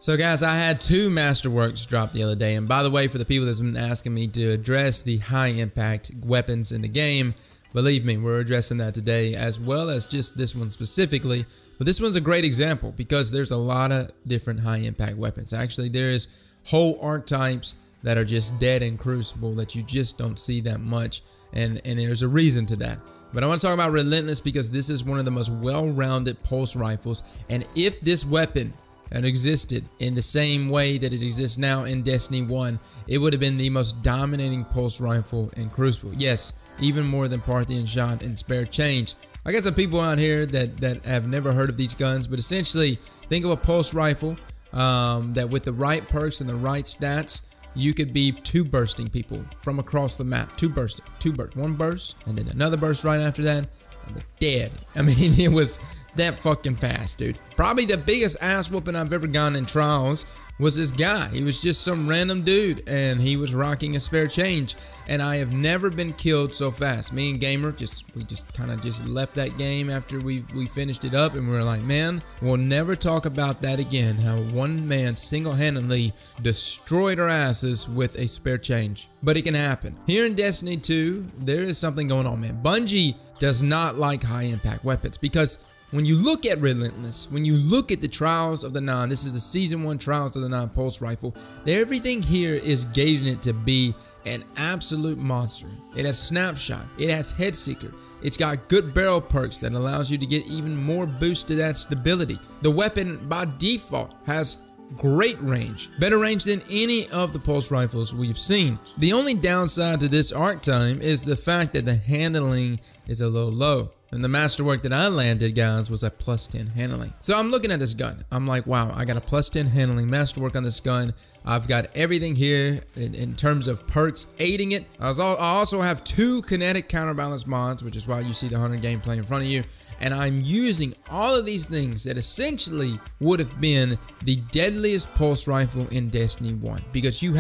So guys, I had 2 Masterworks drop the other day, and by the way, for the people that's been asking me to address the high impact weapons in the game, believe me, we're addressing that today, as well as just this one specifically. But this one's a great example because there's a lot of different high impact weapons. Actually, there's whole archetypes that are just dead in Crucible that you just don't see that much, and there's a reason to that. But I want to talk about Relentless because this is one of the most well-rounded pulse rifles, and if this weapon had existed in the same way that it exists now in Destiny 1, it would have been the most dominating pulse rifle in Crucible. Yes, even more than Parthian Shot and Spare Change. I got some people out here that have never heard of these guns, but essentially think of a pulse rifle that with the right perks and the right stats, you could be 2 bursting people from across the map. 2 bursting, 2 bursts, 1 burst, and then another burst right after that, and they're dead. I mean, it was that fucking fast, dude. Probably the biggest ass whooping I've ever gotten in trials was this guy. He was just some random dude, and he was rocking a Spare Change, and I have never been killed so fast. Me and Gamer we just kind of left that game after we finished it up, and we were like, man, we'll never talk about that again. How one man single-handedly destroyed our asses with a Spare Change. But it can happen. Here in Destiny 2, there is something going on, man. Bungie does not like high impact weapons because when you look at Relentless, when you look at the Trials of the 9, this is the Season 1 Trials of the 9 Pulse Rifle, everything here is gauging it to be an absolute monster. It has Snapshot, it has Head Seeker, it's got good barrel perks that allows you to get even more boost to that stability. The weapon by default has great range, better range than any of the pulse rifles we've seen. The only downside to this arc time is the fact that the handling is a little low. And the masterwork that I landed, guys, was a +10 handling. So I'm looking at this gun. I'm like, wow, I got a +10 handling masterwork on this gun. I've got everything here in terms of perks aiding it. I also have 2 kinetic counterbalance mods, which is why you see the Hunter gameplay in front of you. And I'm using all of these things that essentially would have been the deadliest pulse rifle in Destiny 1. Because you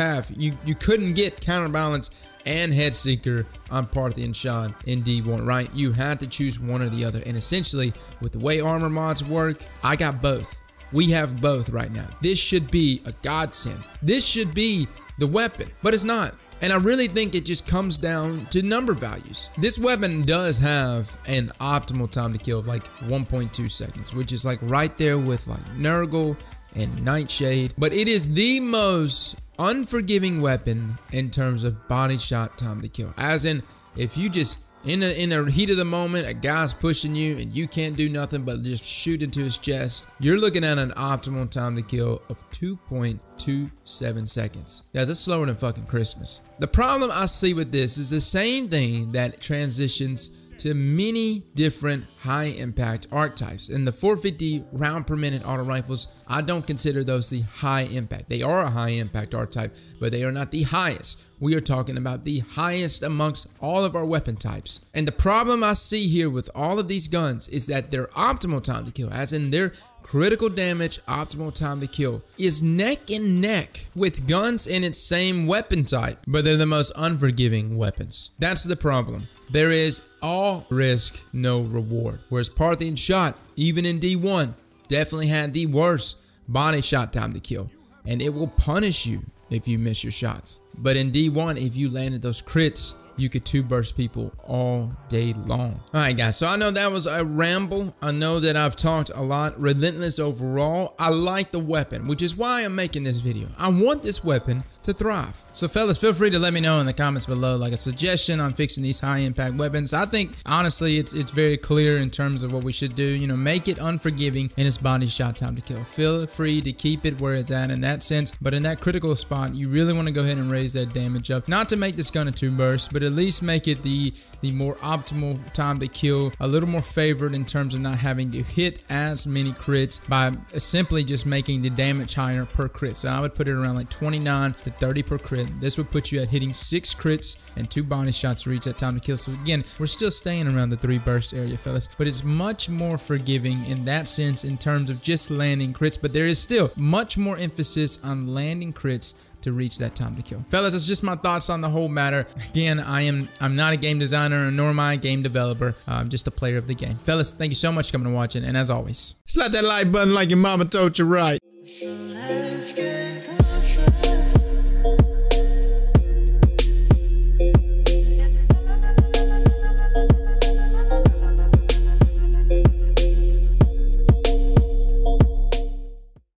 couldn't get counterbalance and Head Seeker on Parthian Shot in D1, right? You had to choose one or the other. And essentially, with the way armor mods work, I got both. We have both right now. This should be a godsend. This should be the weapon, but it's not. And I really think it just comes down to number values. This weapon does have an optimal time to kill of like 1.2 seconds, which is like right there with like Nurgle and Nightshade. But it is the most unforgiving weapon in terms of body shot time to kill. As in, if you just in the heat of the moment, a guy's pushing you and you can't do nothing but just shoot into his chest, you're looking at an optimal time to kill of 2.27 seconds. Guys, that's slower than fucking Christmas. The problem I see with this is the same thing that transitions to many different high impact archetypes. In the 450 round per minute auto rifles, I don't consider those the high impact. They are a high impact archetype, but they are not the highest. We are talking about the highest amongst all of our weapon types. And the problem I see here with all of these guns is that their optimal time to kill, as in their critical damage optimal time to kill, is neck and neck with guns in its same weapon type, but they're the most unforgiving weapons. That's the problem. There is all risk, no reward. Whereas Parthian Shot, even in D1, definitely had the worst body shot time to kill. And it will punish you if you miss your shots. But in D1, if you landed those crits, you could 2 burst people all day long. Alright guys, so I know that was a ramble. I know that I've talked a lot. Relentless overall, I like the weapon, which is why I'm making this video. I want this weapon to thrive. So fellas, feel free to let me know in the comments below, like a suggestion on fixing these high impact weapons. I think honestly it's very clear in terms of what we should do. You know, make it unforgiving in its body shot time to kill. Feel free to keep it where it's at in that sense, but in that critical spot, you really want to go ahead and raise that damage up. Not to make this gun a 2 burst, but at least make it the more optimal time to kill, a little more favored in terms of not having to hit as many crits by simply just making the damage higher per crit. So I would put it around like 29 to 30 per crit. This would put you at hitting 6 crits and 2 body shots to reach that time to kill. So again, we're still staying around the 3 burst area, fellas, but it's much more forgiving in that sense in terms of just landing crits, but there is still much more emphasis on landing crits to reach that time to kill. Fellas, that's just my thoughts on the whole matter. Again, I'm not a game designer, nor am I a game developer. I'm just a player of the game. Fellas, thank you so much for coming and watching, and as always, slap that like button like your mama told you right. So let's get closer.